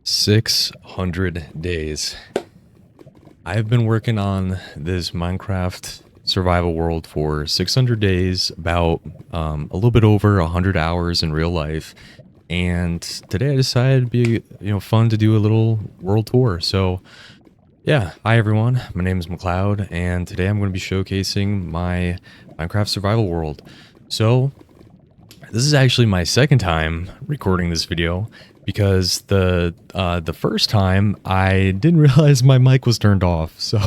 600 days. I've been working on this Minecraft survival world for 600 days, about a little bit over 100 hours in real life. And today I decided it'd be, fun to do a little world tour. So yeah, hi everyone, my name is McLeod, and today I'm going to be showcasing my Minecraft survival world. So this is actually my second time recording this video because the first time I didn't realize my mic was turned off. So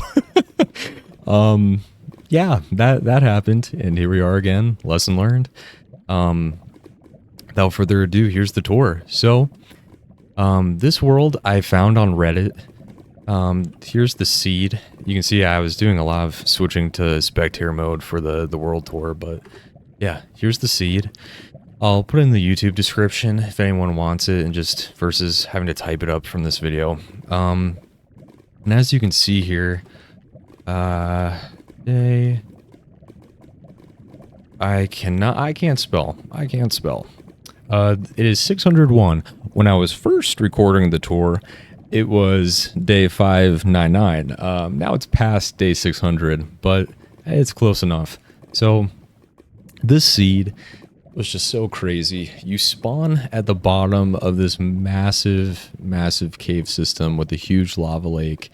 yeah, that happened, and here we are again. Lesson learned. Without further ado, here's the tour. So this world I found on Reddit. Here's the seed. You can see I was doing a lot of switching to spectator mode for the world tour, but yeah, here's the seed. I'll put it in the YouTube description if anyone wants it, and just versus having to type it up from this video. And as you can see here, today I can't spell. It is 601. When I was first recording the tour, it was day 599. Now it's past day 600, but it's close enough. So this seed was just so crazy. You spawn at the bottom of this massive cave system with a huge lava lake,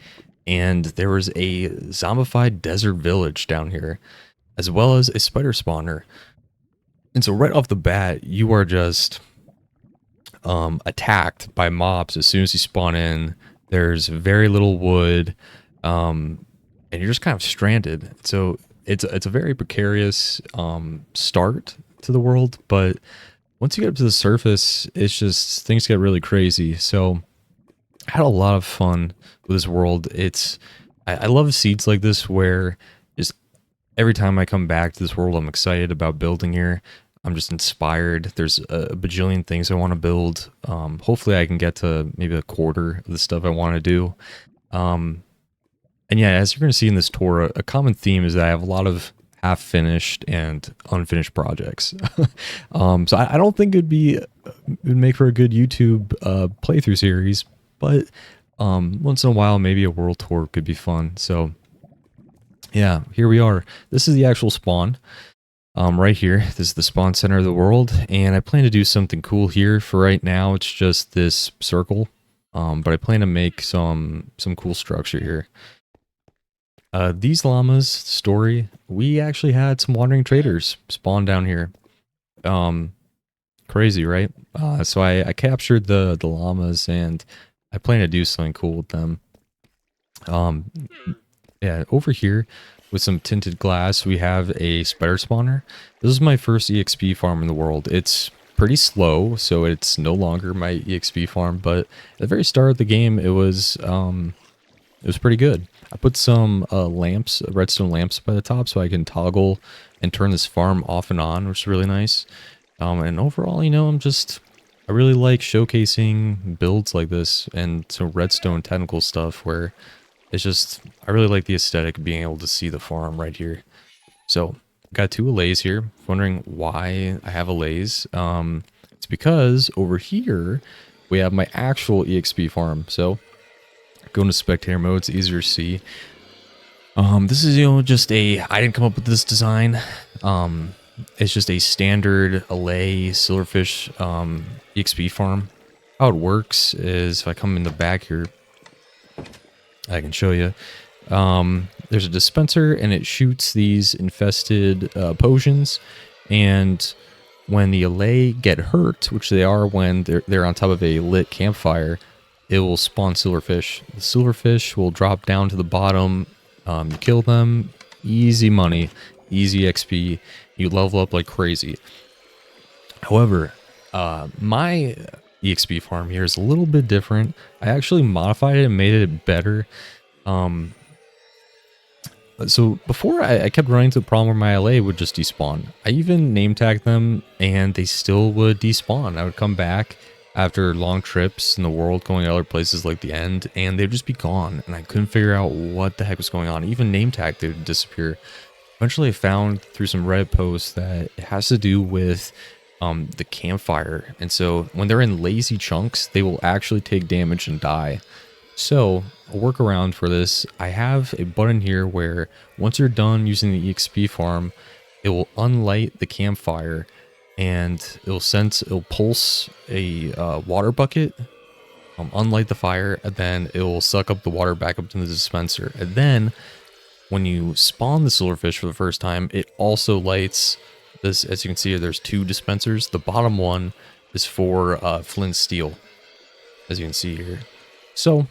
and there was a zombified desert village down here, as well as a spider spawner. And so right off the bat, you are just attacked by mobs as soon as you spawn in. There's very little wood, and you're just kind of stranded. So it's a very precarious start to the world, but once you get up to the surface, it's just things get really crazy. So I had a lot of fun with this world. I love seeds like this where just every time I come back to this world, I'm excited about building here. I'm just inspired. There's a bajillion things I want to build. Hopefully I can get to maybe a quarter of the stuff I want to do. And yeah, as you're going to see in this tour, a common theme is that I have a lot of half-finished and unfinished projects. So I don't think it'd make for a good YouTube playthrough series, but once in a while, maybe a world tour could be fun. So yeah, here we are. This is the actual spawn. Right here, this is the spawn center of the world, and I plan to do something cool here. For right now, it's just this circle, but I plan to make some cool structure here. These llamas story, we actually had some wandering traders spawn down here. Crazy, right? So I captured the llamas, and I plan to do something cool with them. Yeah, over here with some tinted glass, we have a spider spawner. This is my first EXP farm in the world. It's pretty slow, so it's no longer my EXP farm, but at the very start of the game, it was pretty good. I put some redstone lamps by the top, so I can toggle and turn this farm off and on, which is really nice. And overall, I really like showcasing builds like this and some redstone technical stuff where I really like the aesthetic of being able to see the farm right here. So got two allays here. Wondering why I have allays. It's because over here we have my actual EXP farm. So going to spectator mode, it's easier to see. This is, I didn't come up with this design. It's just a standard allay silverfish EXP farm. How it works is, if I come in the back here, I can show you. There's a dispenser, and it shoots these infested potions, and when the allay get hurt, which they are when they're on top of a lit campfire, it will spawn silverfish. The silverfish will drop down to the bottom. You kill them, easy money, easy XP. You level up like crazy. However, my EXP farm here is a little bit different. I actually modified it and made it better. So before I kept running into the problem where my LA would just despawn. I even name tagged them, and they still would despawn. I would come back after long trips in the world, going to other places like the end, and they'd just be gone, and I couldn't figure out what the heck was going on. Even name tagged, they would disappear. Eventually I found through some Reddit posts that it has to do with the campfire. And so when they're in lazy chunks, they will actually take damage and die. So a workaround for this, I have a button here where once you're done using the EXP farm, it will unlight the campfire and it'll pulse a water bucket, unlight the fire, and then it will suck up the water back up to the dispenser. And then when you spawn the silverfish for the first time, it also lights this. As you can see, there's two dispensers. The bottom one is for flint steel, as you can see here. So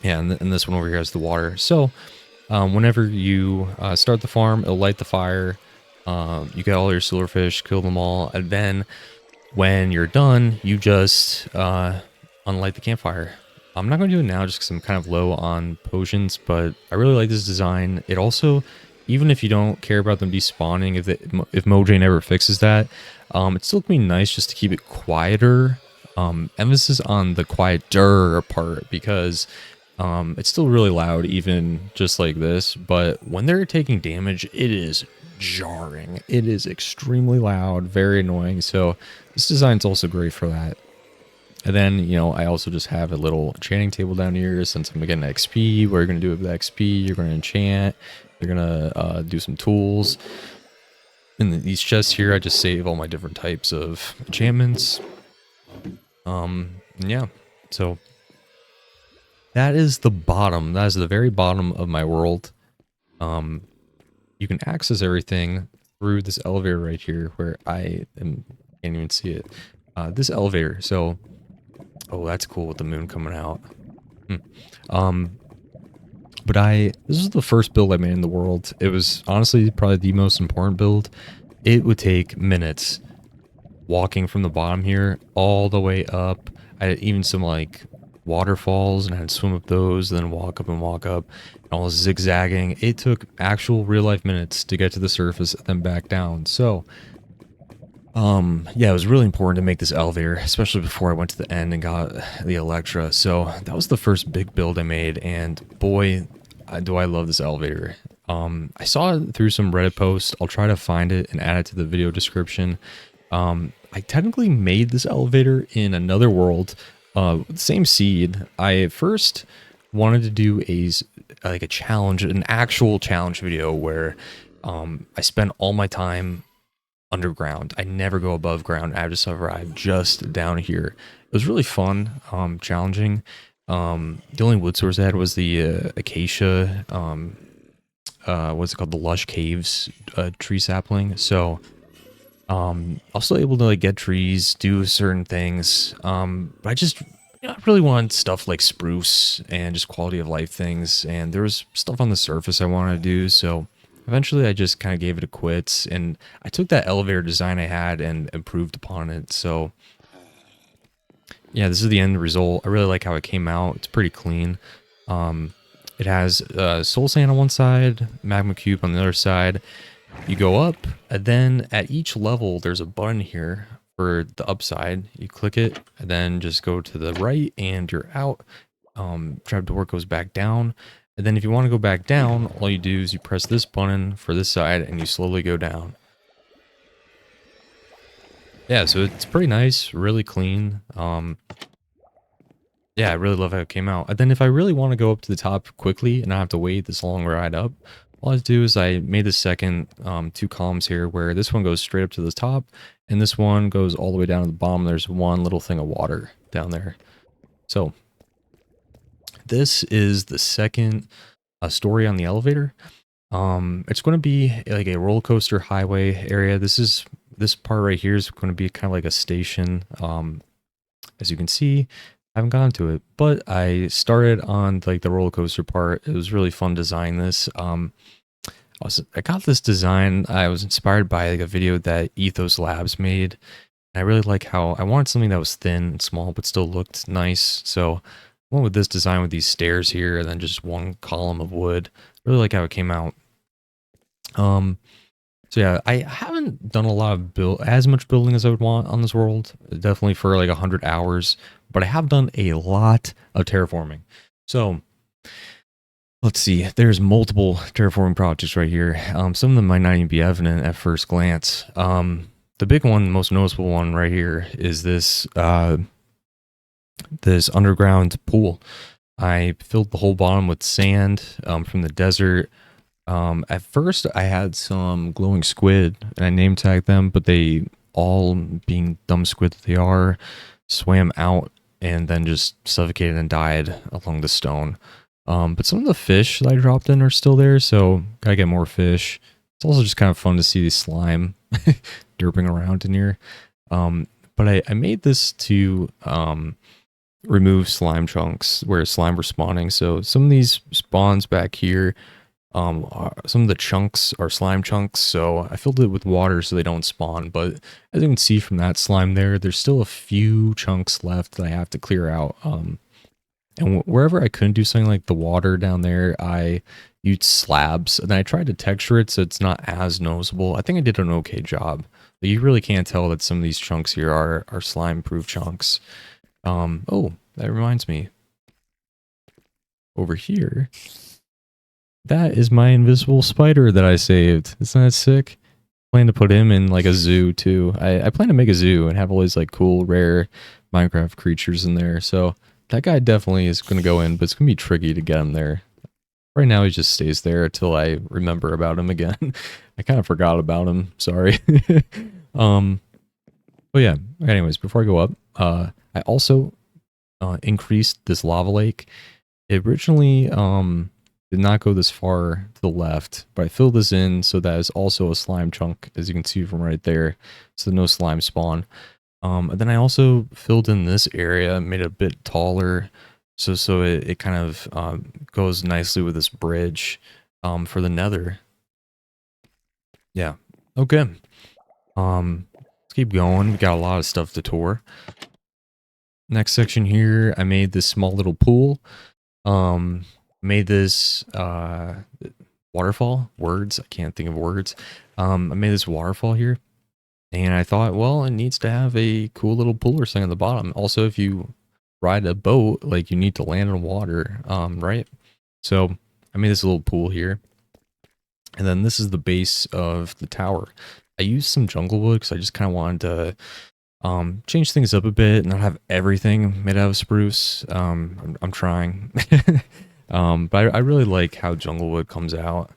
yeah, and this one over here has the water. So whenever you start the farm, it'll light the fire. You get all your silverfish, kill them all, and then when you're done, you just unlight the campfire. I'm not going to do it now just because I'm kind of low on potions, but I really like this design. It also, even if you don't care about them despawning, if Mojang never fixes that, it's still going to be nice just to keep it quieter. Emphasis on the quieter part, because it's still really loud, even just like this. But when they're taking damage, it is jarring. It is extremely loud, very annoying. So this design's also great for that. And then, you know, I also just have a little enchanting table down here since I'm getting XP. What you're going to do with the XP, you're going to enchant, you're going to do some tools. In these chests here, I just save all my different types of enchantments. Yeah, so that is the bottom. That is the very bottom of my world. You can access everything through this elevator right here where can't even see it. This elevator. So, oh, that's cool with the moon coming out. But this is the first build I made in the world. It was honestly probably the most important build. It would take minutes walking from the bottom here all the way up. I had even some like waterfalls and I had to swim up those, and then walk up and all zigzagging. It took actual real life minutes to get to the surface and then back down. So yeah, it was really important to make this elevator, especially before I went to the end and got the Electra. So that was the first big build I made, and boy, do I love this elevator. I saw it through some Reddit posts. I'll try to find it and add it to the video description. I technically made this elevator in another world, same seed. I first wanted to do a challenge, an actual challenge video where I spend all my time underground. I never go above ground. I just arrive just down here. It was really fun, challenging. The only wood source I had was the acacia, what's it called, the lush caves tree sapling. So I was still able to like get trees, do certain things, but I just, I really wanted stuff like spruce and just quality of life things, and there was stuff on the surface I wanted to do. So eventually I just kind of gave it a quits, and I took that elevator design I had and improved upon it. So yeah, this is the end result. I really like how it came out. It's pretty clean. It has soul sand on one side, magma cube on the other side. You go up, and then at each level there's a button here for the upside. You click it, and then just go to the right and you're out. Trapdoor goes back down. And then if you want to go back down, all you do is you press this button for this side and you slowly go down. Yeah, so it's pretty nice, really clean. Yeah, I really love how it came out. And then if I really want to go up to the top quickly and not have to wait this long ride up, all I do is I made the second two columns here where this one goes straight up to the top and this one goes all the way down to the bottom. There's one little thing of water down there. So this is the second story on the elevator. It's going to be like a roller coaster highway area. This part right here is going to be kind of like a station. As you can see, I haven't gotten to it, but I started on like the roller coaster part. It was really fun designing this. I got this design. I was inspired by like a video that Ethos Labs made. And I really like how I wanted something that was thin and small, but still looked nice. So I went with this design with these stairs here and then just one column of wood. I really like how it came out. So yeah, I haven't done a lot of as much building as I would want on this world, definitely for like 100 hours, but I have done a lot of terraforming. So let's see, there's multiple terraforming projects right here. Some of them might not even be evident at first glance. The the big one, the most noticeable one right here is this this underground pool. I filled the whole bottom with sand from the desert. At first, I had some glowing squid, and I name tagged them, but they all, being dumb squid that they are, swam out and then just suffocated and died along the stone. But some of the fish that I dropped in are still there, so gotta get more fish. It's also just kind of fun to see the slime derping around in here. But I made this to remove slime chunks where slime were spawning. So some of these spawns back here, some of the chunks are slime chunks. So I filled it with water so they don't spawn. But as you can see from that slime there, there's still a few chunks left that I have to clear out. And wherever I couldn't do something like the water down there, I used slabs. And then I tried to texture it so it's not as noticeable. I think I did an okay job. But you really can't tell that some of these chunks here are slime-proof chunks. Oh, that reminds me. Over here, that is my invisible spider that I saved. Isn't that sick? I plan to put him in like a zoo too. I plan to make a zoo and have all these like cool, rare Minecraft creatures in there. So that guy definitely is going to go in, but it's going to be tricky to get him there. Right now he just stays there until I remember about him again. I kind of forgot about him. Sorry. But yeah, anyways, before I go up, I also increased this lava lake. It originally did not go this far to the left, but I filled this in so that is also a slime chunk, as you can see from right there, so no slime spawn. And then I also filled in this area, made it a bit taller, so it kind of goes nicely with this bridge for the nether. Yeah, okay. Let's keep going. We got a lot of stuff to tour. Next section here, I made this small little pool. Made this waterfall. Words, I can't think of words. I made this waterfall here, and I thought, well, it needs to have a cool little pool or something on the bottom. Also, if you ride a boat, like you need to land in water, right? So I made this little pool here, and then this is the base of the tower. I used some jungle wood because I just kind of wanted to change things up a bit, not have everything made out of spruce. I'm trying. But I really like how jungle wood comes out.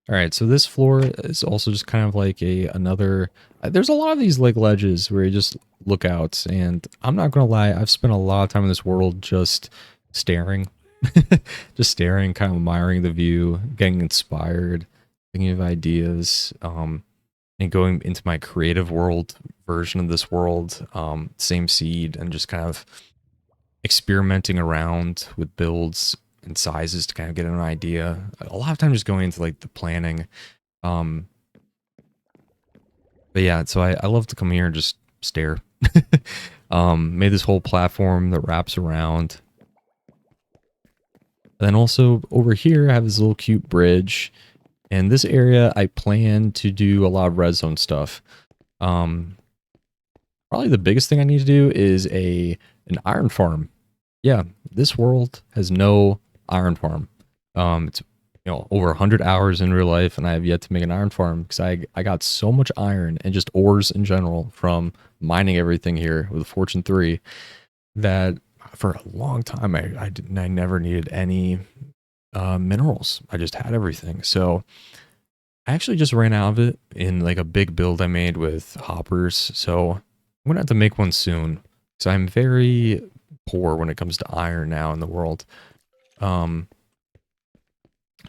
Alright, so this floor is also just kind of like another... There's a lot of these like ledges where you just look out, and I'm not gonna lie, I've spent a lot of time in this world just staring. Just staring, kind of admiring the view, getting inspired, thinking of ideas, and going into my creative world version of this world, same seed, and just kind of experimenting around with builds and sizes to kind of get an idea. A lot of times just going into like the planning. But yeah, so I love to come here and just stare. Made this whole platform that wraps around. And then also over here, I have this little cute bridge. And this area, I plan to do a lot of red zone stuff. Probably the biggest thing I need to do is an iron farm. Yeah, this world has no iron farm. It's over 100 hours in real life, and I have yet to make an iron farm because I got so much iron and just ores in general from mining everything here with Fortune 3 that for a long time I never needed any minerals. I just had everything. So I actually just ran out of it in like a big build I made with hoppers. So I'm gonna have to make one soon. So I'm very poor when it comes to iron now in the world.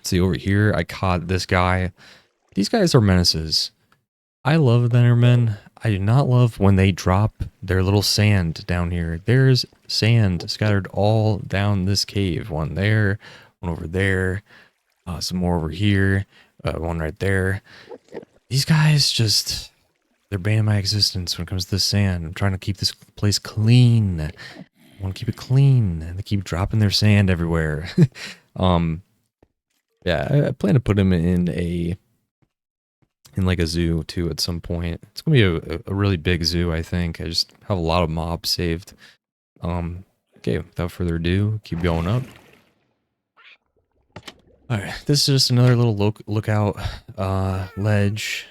See over here, I caught this guy. These guys are menaces. I love the Endermen. I do not love when they drop their little sand down here. There's sand scattered all down this cave. One there, one over there, some more over here, one right there. These guys just, they're banning my existence when it comes to this sand. I'm trying to keep this place clean. I want to keep it clean, and they keep dropping their sand everywhere. Yeah, I plan to put him in like a zoo too at some point. It's gonna be a really big zoo, I think. I just have a lot of mobs saved. Okay, without further ado, keep going up. All right, this is just another little lookout ledge.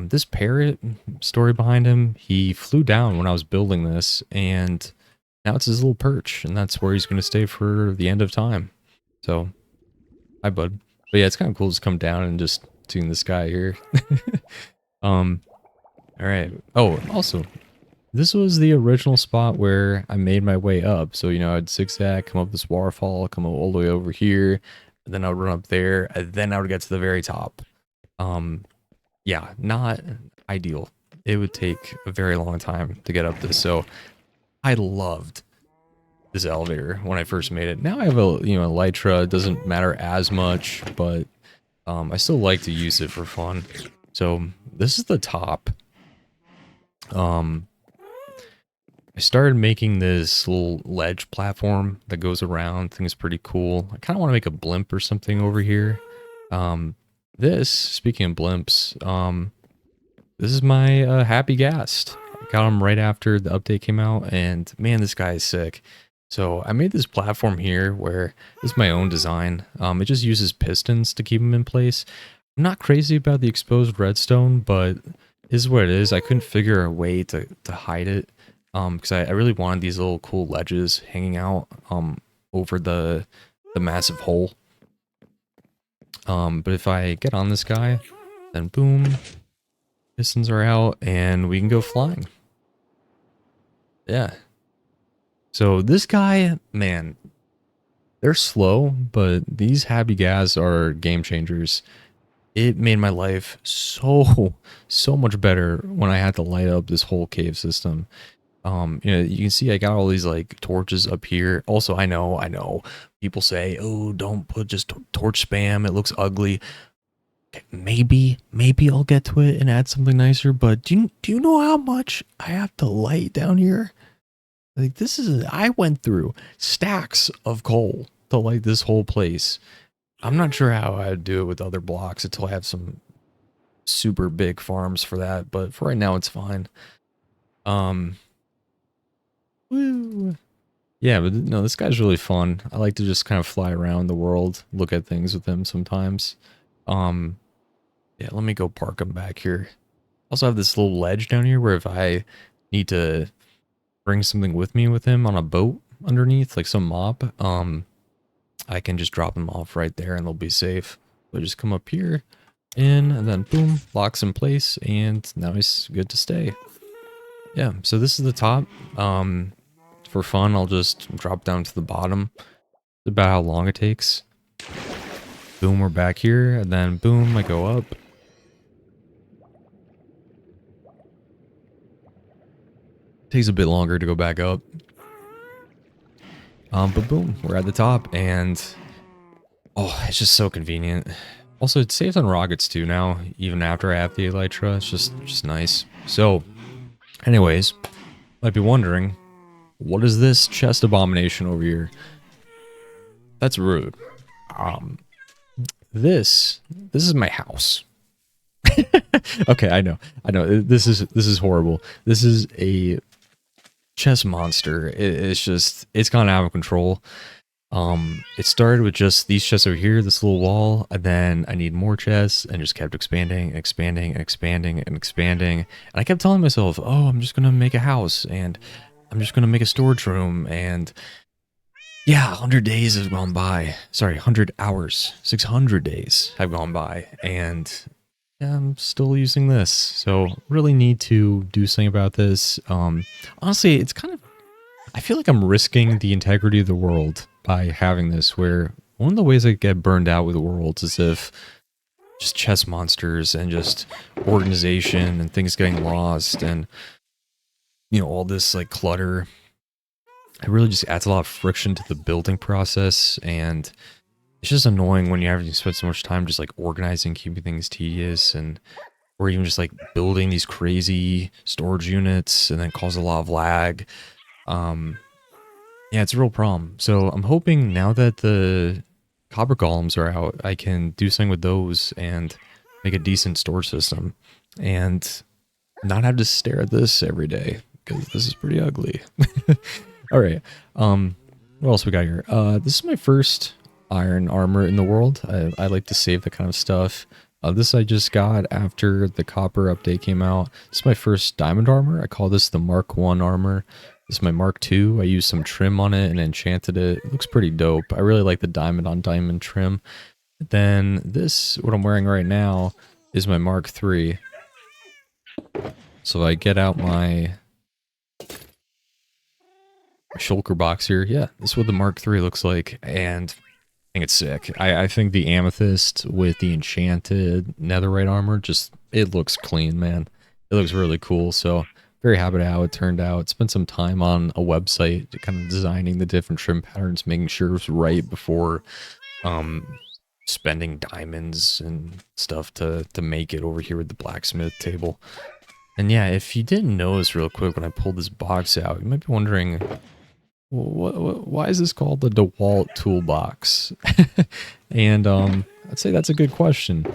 This parrot, story behind him, he flew down when I was building this, and now it's his little perch, and that's where he's going to stay for the end of time. So, hi, bud. But yeah, it's kind of cool to come down and just seeing this guy here. um, all right. Oh, also, this was the original spot where I made my way up. So, you know, I'd zigzag, come up this waterfall, come all the way over here, and then I'd run up there, and then I would get to the very top. Yeah, not ideal. It would take a very long time to get up this. So I loved this elevator when I first made it. Now I have a, you know, Elytra. It doesn't matter as much, but I still like to use it for fun. So this is the top. I started making this little ledge platform that goes around. I think it's pretty cool. I kind of want to make a blimp or something over here. Speaking of blimps, this is my happy guest. I got him right after the update came out, and man, this guy is sick. So I made this platform here where this is my own design. It just uses pistons to keep them in place. I'm not crazy about the exposed redstone, but this is what it is. I couldn't figure a way to hide it. Because I really wanted these little cool ledges hanging out over the massive hole. But if I get on this guy, then boom, pistons are out and we can go flying. Yeah. So this guy, man, they're slow, but these happy gas are game changers. It made my life so much better when I had to light up this whole cave system. You know, you can see I got all these like torches up here. Also, I know people say, oh, don't put just torch spam, it looks ugly. Okay, maybe I'll get to it and add something nicer, but do you know how much I have to light down here? Like, I went through stacks of coal to light this whole place. I'm not sure how I'd do it with other blocks until I have some super big farms for that, but for right now it's fine. Woo. Yeah, but no, this guy's really fun. I like to just kind of fly around the world, look at things with him sometimes. Yeah, let me go park him back here. Also have this little ledge down here where if I need to bring something with me with him on a boat underneath, like some mob, I can just drop them off right there and they'll be safe. So just come up here and then boom, locks in place and now he's good to stay. Yeah, so this is the top. For fun, I'll just drop down to the bottom. It's about how long it takes. Boom, we're back here, and then boom, I go up. Takes a bit longer to go back up. But boom, we're at the top, and oh, it's just so convenient. Also, it saves on rockets too now, even after I have the Elytra. It's just nice. So, anyways, might be wondering, what is this chest abomination over here? That's rude. This is my house. Okay, I know. This is horrible. This is a chest monster. It's gone out of control. It started with just these chests over here, this little wall, and then I need more chests, and just kept expanding, expanding, expanding, and expanding. And I kept telling myself, oh, I'm just gonna make a house, and I'm just gonna make a storage room, and yeah, 100 days have gone by. Sorry, 100 hours. 600 days have gone by, and yeah, I'm still using this. So really need to do something about this. Honestly, it's kind of, I feel like I'm risking the integrity of the world by having this, where one of the ways I get burned out with worlds is if just chess monsters and just organization and things getting lost and, you know, all this like clutter. It really just adds a lot of friction to the building process, and it's just annoying when you have to spend so much time just like organizing, keeping things tedious, and or even just like building these crazy storage units and then cause a lot of lag. Yeah, it's a real problem. So I'm hoping now that the copper golems are out, I can do something with those and make a decent storage system and not have to stare at this every day, because this is pretty ugly. All right. What else we got here? This is my first iron armor in the world. I like to save that kind of stuff. This I just got after the copper update came out. This is my first diamond armor. I call this the Mark 1 armor. This is my Mark 2. I used some trim on it and enchanted it. It looks pretty dope. I really like the diamond on diamond trim. Then this, what I'm wearing right now, is my Mark 3. So I get out my shulker box here. Yeah, this is what the Mark 3 looks like, and I think it's sick. I think the amethyst with the enchanted netherite armor, just, it looks clean, man. It looks really cool, so very happy with how it turned out. Spent some time on a website kind of designing the different trim patterns, making sure it was right before spending diamonds and stuff to make it over here with the blacksmith table. And yeah, if you didn't notice real quick when I pulled this box out, you might be wondering, why is this called the DeWalt toolbox? And I'd say that's a good question.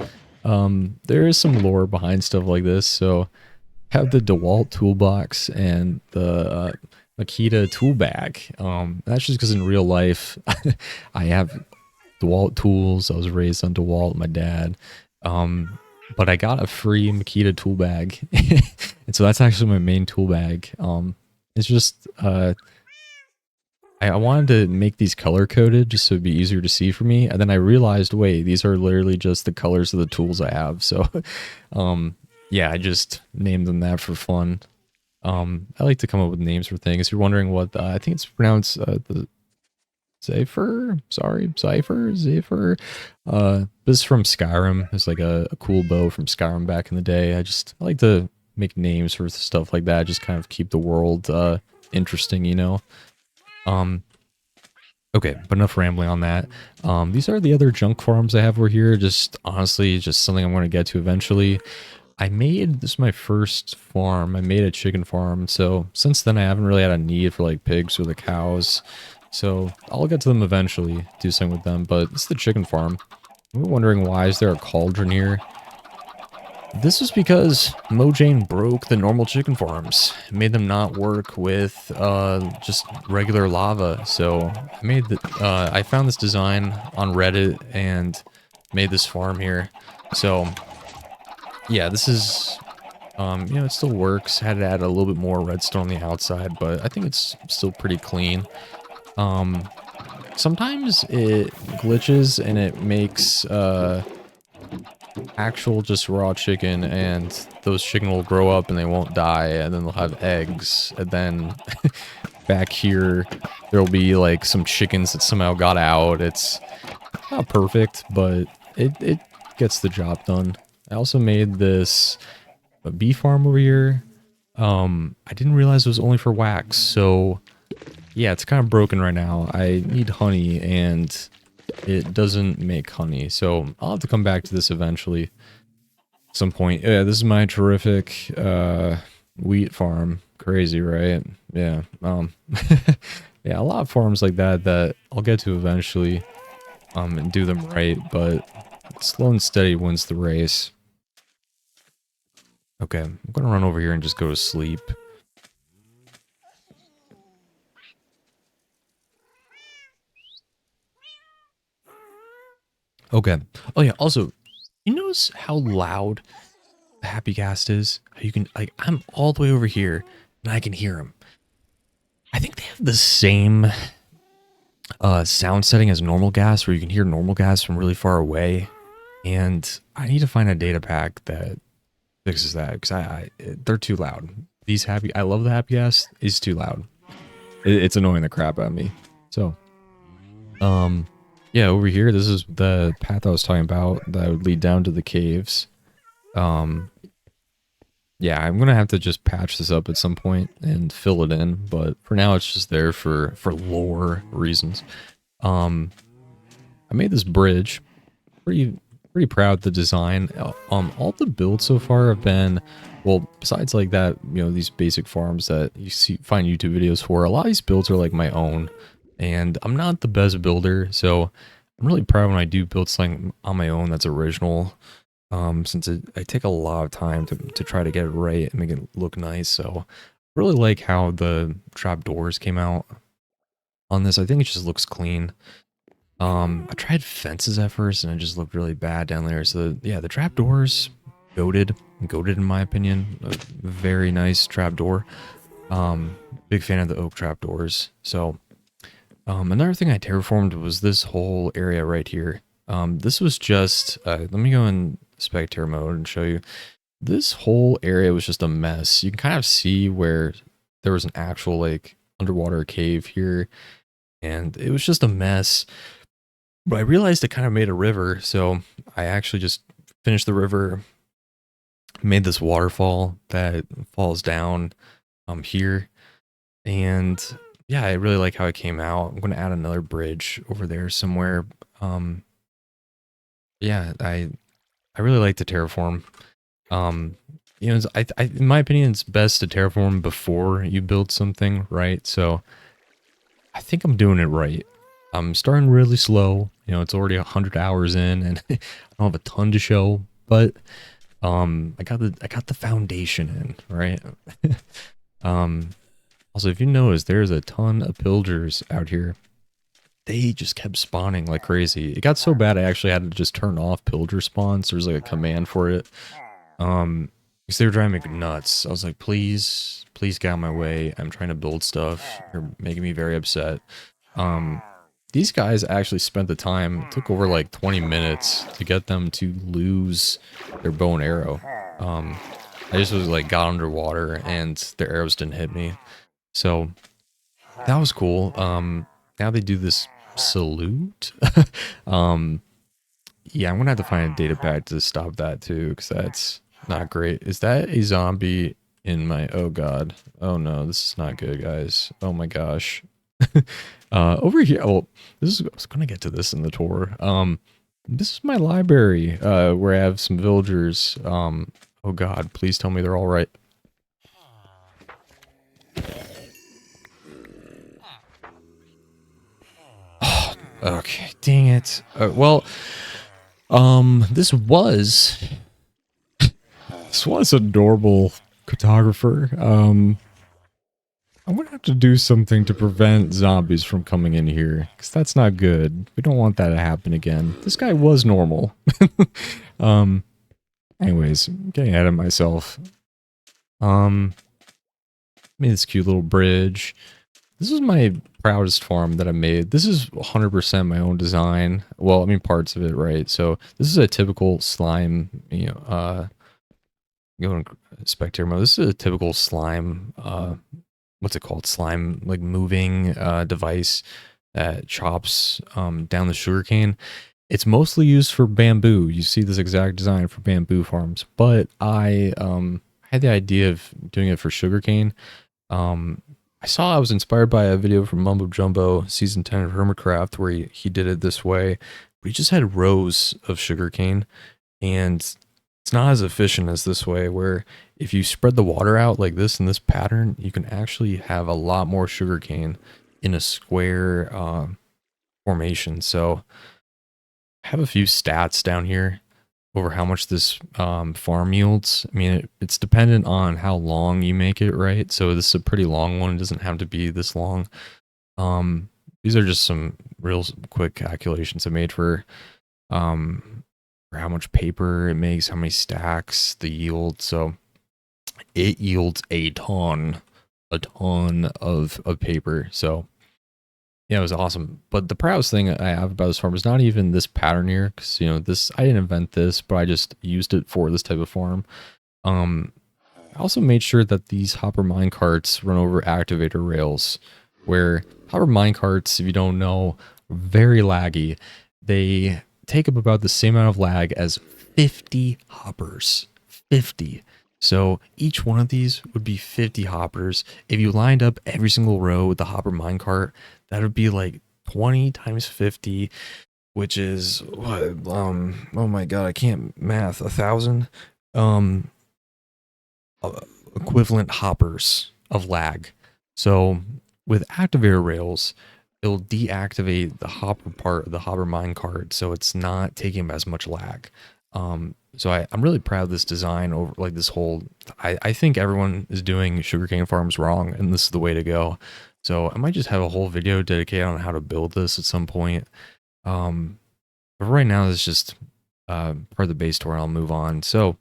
There is some lore behind stuff like this. So have the DeWalt toolbox and the Makita tool bag. That's just because in real life I have DeWalt tools. I was raised on DeWalt, my dad. But I got a free Makita tool bag. And so that's actually my main tool bag. It's just I wanted to make these color coded just so it'd be easier to see for me. And then I realized, wait, these are literally just the colors of the tools I have. So, yeah, I just named them that for fun. I like to come up with names for things. You're wondering what, I think it's pronounced the Zephyr. Sorry, Zephyr. This is from Skyrim. It's like a cool bow from Skyrim back in the day. I like to make names for stuff like that. Just kind of keep the world interesting, you know. Okay, but enough rambling on that. These are the other junk farms I have over here. Just honestly, just something I'm going to get to eventually. This is my first farm. I made a chicken farm. So since then I haven't really had a need for like pigs or the cows. So I'll get to them eventually, do something with them. But it's the chicken farm. We're wondering, why is there a cauldron here? This was because Mojang broke the normal chicken farms. It made them not work with just regular lava. So I found this design on Reddit and made this farm here. So yeah, this is it still works. Had to add a little bit more redstone on the outside, but I think it's still pretty clean. Sometimes it glitches and it makes actual just raw chicken, and those chicken will grow up and they won't die, and then they'll have eggs, and then back here there'll be like some chickens that somehow got out. It's not perfect, but it gets the job done. I also made this bee farm over here. I didn't realize it was only for wax, so yeah, it's kind of broken right now. I need honey and it doesn't make honey, so I'll have to come back to this eventually at some point. Yeah, this is my terrific wheat farm. Crazy, right? Yeah. Yeah, a lot of farms like that I'll get to eventually and do them right, but slow and steady wins the race. Okay, I'm gonna run over here and just go to sleep. Okay. Oh yeah, also, you notice how loud the happy cast is? How you can, like, I'm all the way over here and I can hear him. I think they have the same sound setting as normal gas, where you can hear normal gas from really far away. And I need to find a data pack that fixes that, because they're too loud. I love the happy gas. It's too loud. It's annoying the crap out of me. So, yeah, over here, this is the path I was talking about that would lead down to the caves. Yeah, I'm gonna have to just patch this up at some point and fill it in, but for now it's just there for lore reasons. I made this bridge. Pretty proud of the design. All the builds so far have been, well, besides like that, these basic farms that you find YouTube videos for, a lot of these builds are like my own. And I'm not the best builder, so I'm really proud when I do build something on my own that's original. Since I take a lot of time to try to get it right and make it look nice. So I really like how the trapdoors came out on this. I think it just looks clean. I tried fences at first and it just looked really bad down there. So yeah, the trapdoors, goated, goated in my opinion. A very nice trapdoor. Big fan of the oak trapdoors. So another thing I terraformed was this whole area right here. This was just, let me go in spectator mode and show you. This whole area was just a mess. You can kind of see where there was an actual like underwater cave here, and it was just a mess. But I realized it kind of made a river, so I actually just finished the river, made this waterfall that falls down here, and yeah, I really like how it came out. I'm going to add another bridge over there somewhere. Um, yeah, I really like to terraform. Um, you know, in my opinion, it's best to terraform before you build something, right? So I think I'm doing it right. I'm starting really slow. You know, it's already 100 hours in, and I don't have a ton to show, but I got the foundation in, right? um, Also, if you notice, there's a ton of pillagers out here. They just kept spawning like crazy. It got so bad I actually had to just turn off pillager spawns. There's like a command for it. Because they were driving me nuts. I was like, please, please get out of my way. I'm trying to build stuff. You're making me very upset. Um, these guys actually spent the time. It took over like 20 minutes to get them to lose their bow and arrow. I just was like got underwater and their arrows didn't hit me. So that was cool. Now they do this salute. um, yeah, I'm gonna have to find a data pack to stop that too, because that's not great. Is that a zombie in my? Oh god. Oh no, this is not good, guys. Oh my gosh. Over here. Oh, this is. I was gonna get to this in the tour. This is my library. Where I have some villagers. Oh god, please tell me they're all right. Okay, dang it. Well, this was adorable cartographer. I'm gonna have to do something to prevent zombies from coming in here, because that's not good. We don't want that to happen again. This guy was normal. um, Anyways, getting ahead of myself. Made this cute little bridge. This is my proudest farm that I made. This is 100% my own design. Well, I mean, parts of it, right? So this is a typical slime, going spectator mode. This is a typical slime, what's it called? Slime, like moving device that chops down the sugarcane. It's mostly used for bamboo. You see this exact design for bamboo farms, but I had the idea of doing it for sugarcane. I was inspired by a video from Mumbo Jumbo season 10 of Hermitcraft where he did it this way, but he just had rows of sugarcane, and it's not as efficient as this way, where if you spread the water out like this in this pattern, you can actually have a lot more sugarcane in a square formation. So I have a few stats down here over how much this farm yields. I mean, it's dependent on how long you make it, right? So this is a pretty long one. It doesn't have to be this long. These are just some real quick calculations I made for how much paper it makes, how many stacks, the yield. So it yields a ton of paper. So yeah, it was awesome. But the proudest thing I have about this farm is not even this pattern here, because, you know, this, I didn't invent this, but I just used it for this type of farm. I also made sure that these hopper minecarts run over activator rails, where hopper minecarts, if you don't know, are very laggy. They take up about the same amount of lag as 50 hoppers. 50. So each one of these would be 50 hoppers. If you lined up every single row with the hopper minecart, that would be like 20 times 50, which is what? Oh my god, I can't math. 1,000 equivalent hoppers of lag. So with activator rails, it'll deactivate the hopper part of the hopper minecart, so it's not taking as much lag. So I'm really proud of this design over like this whole. I think everyone is doing sugarcane farms wrong, and this is the way to go. So I might just have a whole video dedicated on how to build this at some point. But right now, this is just part of the base tour. I'll move on. So,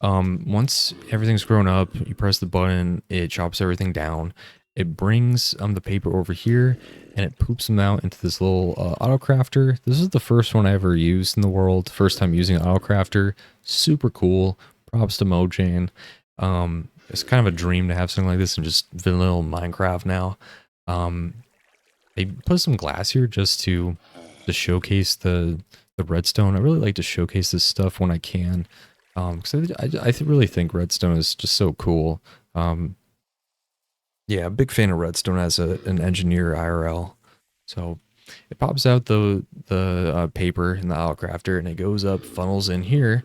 once everything's grown up, you press the button, it chops everything down. It brings the paper over here, and it poops them out into this little auto crafter. This is the first one I ever used in the world. First time using an auto crafter. Super cool. Props to Mojang. It's kind of a dream to have something like this in just vanilla Minecraft now. They put some glass here just to showcase the redstone. I really like to showcase this stuff when I can, because I really think redstone is just so cool. Yeah, big fan of redstone as an engineer IRL. So it pops out the paper in the owl crafter, and it goes up, funnels in here,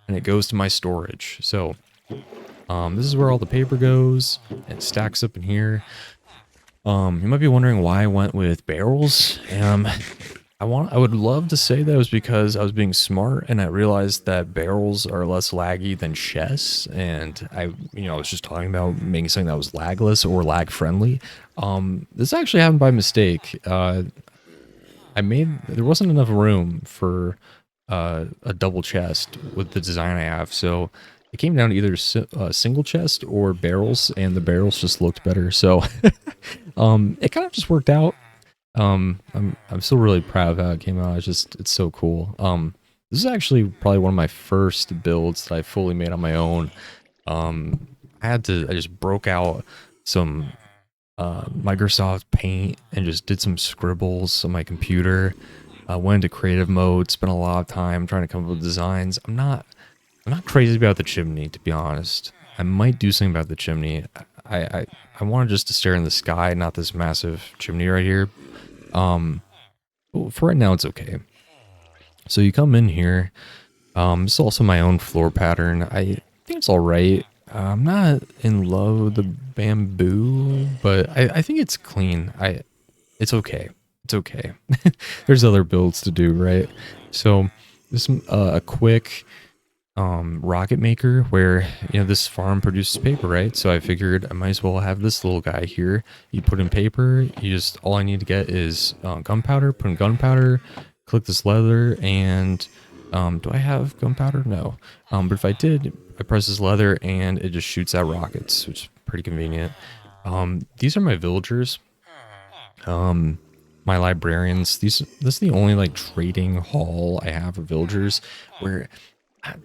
and it goes to my storage. So this is where all the paper goes. It stacks up in here. You might be wondering why I went with barrels. I would love to say that it was because I was being smart and I realized that barrels are less laggy than chests, and I was just talking about making something that was lagless or lag friendly. This actually happened by mistake. There wasn't enough room for a double chest with the design I have, so it came down to either single chest or barrels, and the barrels just looked better. So it kind of just worked out. I'm still really proud of how it came out. It's so cool. This is actually probably one of my first builds that I fully made on my own. I just broke out some Microsoft Paint and just did some scribbles on my computer. Went into creative mode, spent a lot of time trying to come up with designs. I'm not crazy about the chimney, to be honest. I might do something about the chimney. I wanted just to stare in the sky, not this massive chimney right here. For right now, it's okay. So you come in here. It's also my own floor pattern. I think it's all right. I'm not in love with the bamboo, but I think it's clean. It's okay. It's okay. There's other builds to do, right? So this a quick rocket maker where this farm produces paper, right? So I figured I might as well have this little guy here. You put in paper, all I need to get is gunpowder. Put in gunpowder, click this leather, and do I have gunpowder? No. But if I did, I press this leather and it just shoots out rockets, which is pretty convenient. These are my villagers. My librarians. This is the only like trading hall I have for villagers where,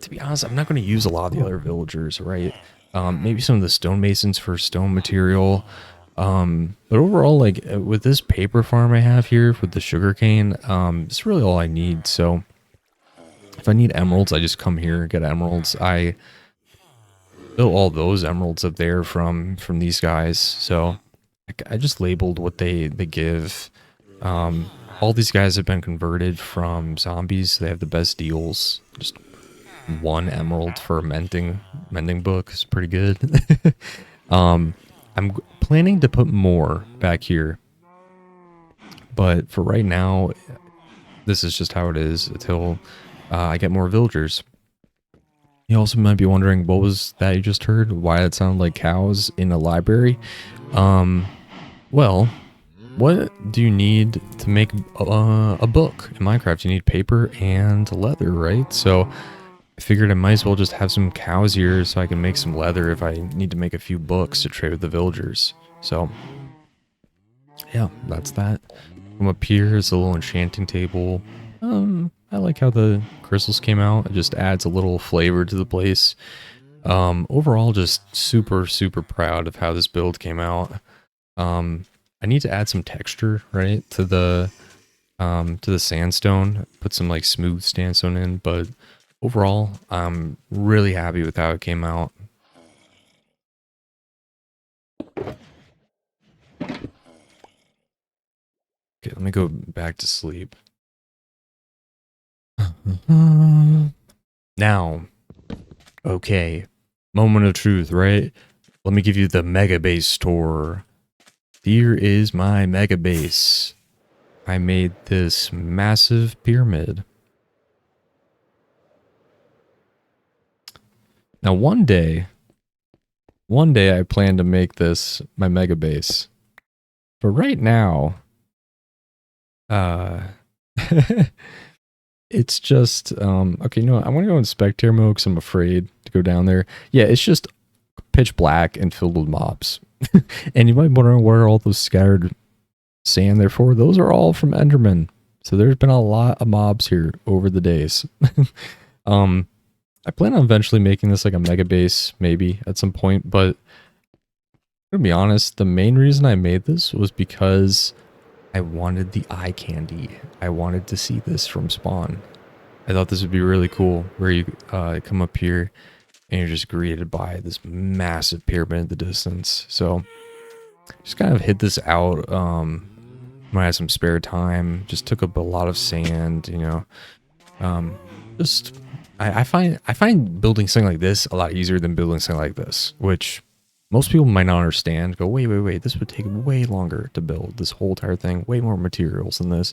to be honest, I'm not going to use a lot of the other villagers, right? Maybe some of the stonemasons for stone material. But overall, like with this paper farm I have here with the sugarcane, it's really all I need. So if I need emeralds, I just come here and get emeralds. I built all those emeralds up there from these guys. So I just labeled what they give. All these guys have been converted from zombies. So they have the best deals. Just 1 emerald for a mending book is pretty good. I'm planning to put more back here, but for right now, this is just how it is until I get more villagers. You also might be wondering, what was that you just heard? Why it sounded like cows in a library? Well, what do you need to make a book in Minecraft? You need paper and leather, right? So I figured I might as well just have some cows here so I can make some leather if I need to make a few books to trade with the villagers. So yeah, that's that. From up here is a little enchanting table. I like how the crystals came out. It just adds a little flavor to the place. Overall, just super, super proud of how this build came out. I need to add some texture, right, to the sandstone. Put some like smooth sandstone in, but overall, I'm really happy with how it came out. Okay, let me go back to sleep. Now, okay, moment of truth, right? Let me give you the mega base tour. Here is my mega base. I made this massive pyramid. Now, one day I plan to make this my mega base. But right now, Uh, it's just okay. You know what? I want to go in spectator mode because I'm afraid to go down there. Yeah, it's just pitch black and filled with mobs. And you might be wondering where all those scattered sand there for. Those are all from Enderman. So there's been a lot of mobs here over the days. um, I plan on eventually making this like a mega base, maybe at some point. But to be honest, the main reason I made this was because I wanted the eye candy. I wanted to see this from spawn. I thought this would be really cool, where you come up here and you're just greeted by this massive pyramid in the distance. So just kind of hit this out when I had some spare time. Just took up a lot of sand, you know. Just I find building something like this a lot easier than building something like this, which most people might not understand. Go, wait, this would take way longer to build this whole entire thing, way more materials than this.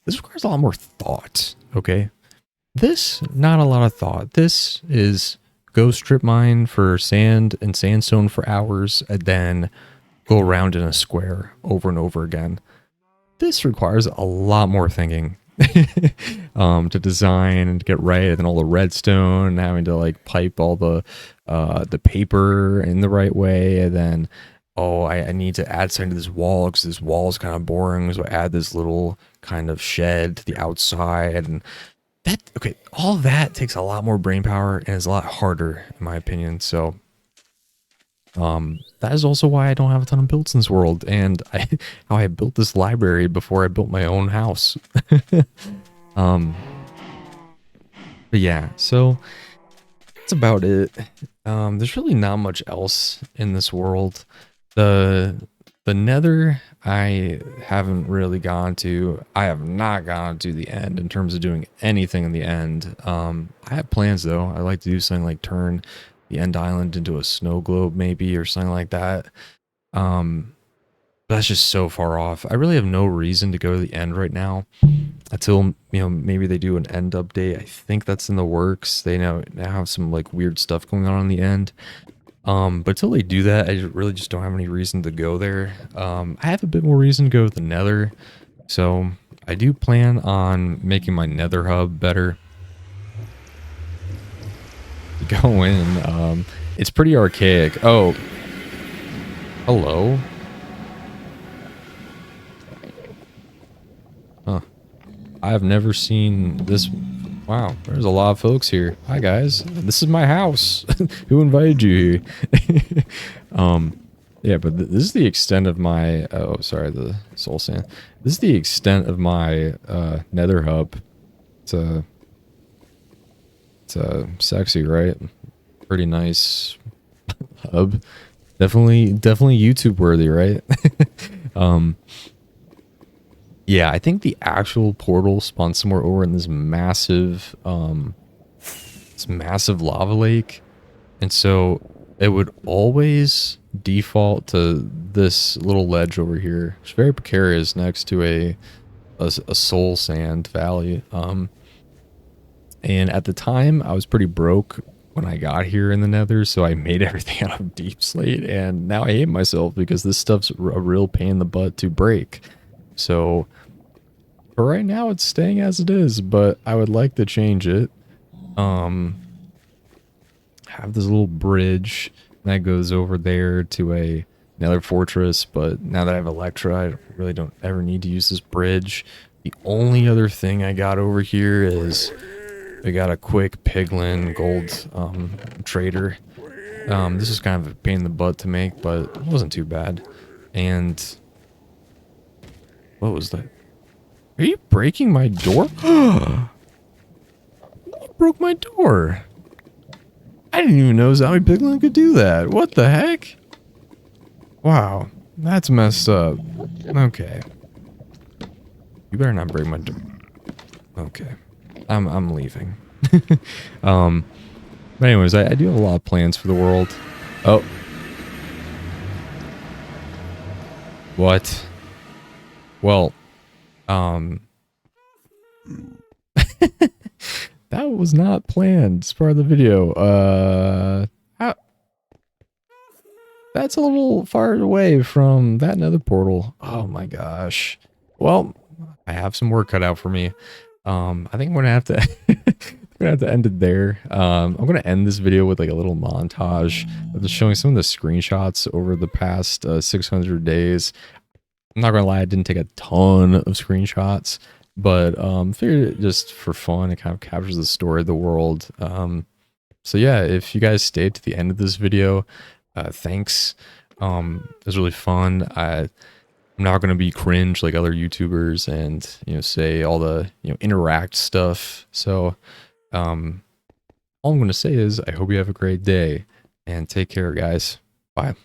This requires a lot more thought, okay? This, not a lot of thought. This is go strip mine for sand and sandstone for hours, and then go around in a square over and over again. This requires a lot more thinking to design and to get right, and then all the redstone, and having to like pipe all the paper in the right way, and then I need to add something to this wall because this wall is kind of boring, so I add this little kind of shed to the outside, and all that takes a lot more brain power and is a lot harder in my opinion. So that is also why I don't have a ton of builds in this world, and how I built this library before I built my own house. But yeah, so that's about it. There's really not much else in this world. The Nether I haven't really gone to. I have not gone to the end in terms of doing anything in the end. I have plans though. I like to do something like turn the end island into a snow globe maybe, or something like that. But that's just so far off. I really have no reason to go to the end right now until, you know, maybe they do an end update. I think that's in the works. They now have some like weird stuff going on in the end. But until they do that, I really just don't have any reason to go there. I have a bit more reason to go to the Nether. So I do plan on making my Nether hub better. Go in. It's pretty archaic. Oh, hello. Huh. I have never seen this. Wow, there's a lot of folks here. Hi guys, this is my house. Who invited you here? Yeah, but this is the extent of my. Oh, sorry, the soul sand. This is the extent of my Nether hub. It's sexy, right? Pretty nice hub. Definitely YouTube worthy, right? Yeah, I think the actual portal spawns somewhere over in this massive lava lake. And so it would always default to this little ledge over here. It's very precarious next to a soul sand valley. And at the time I was pretty broke when I got here in the Nether, so I made everything out of deep slate, and now I hate myself because this stuff's a real pain in the butt to break. So for right now, it's staying as it is, but I would like to change it. Have this little bridge that goes over there to a another fortress, but now that I have Electra, I really don't ever need to use this bridge. The only other thing I got over here is I got a quick piglin gold trader. This is kind of a pain in the butt to make, but it wasn't too bad. And what was that? Are you breaking my door? You broke my door. I didn't even know Zombie Piglin could do that. What the heck? Wow, that's messed up. Okay. You better not break my door. Okay. I'm leaving. But anyways, I do have a lot of plans for the world. Oh. What? Well, that was not planned as part of the video. That's a little far away from that nether portal. Oh my gosh. Well, I have some work cut out for me. I think I'm gonna have to I'm gonna have to end it there. I'm gonna end this video with like a little montage of just showing some of the screenshots over the past 600 days. I'm not gonna lie, I didn't take a ton of screenshots, but figured it just for fun, it kind of captures the story of the world. So yeah, if you guys stayed to the end of this video, thanks. It was really fun. I'm not gonna be cringe like other YouTubers and say all the interact stuff. So all I'm gonna say is I hope you have a great day and take care, guys. Bye.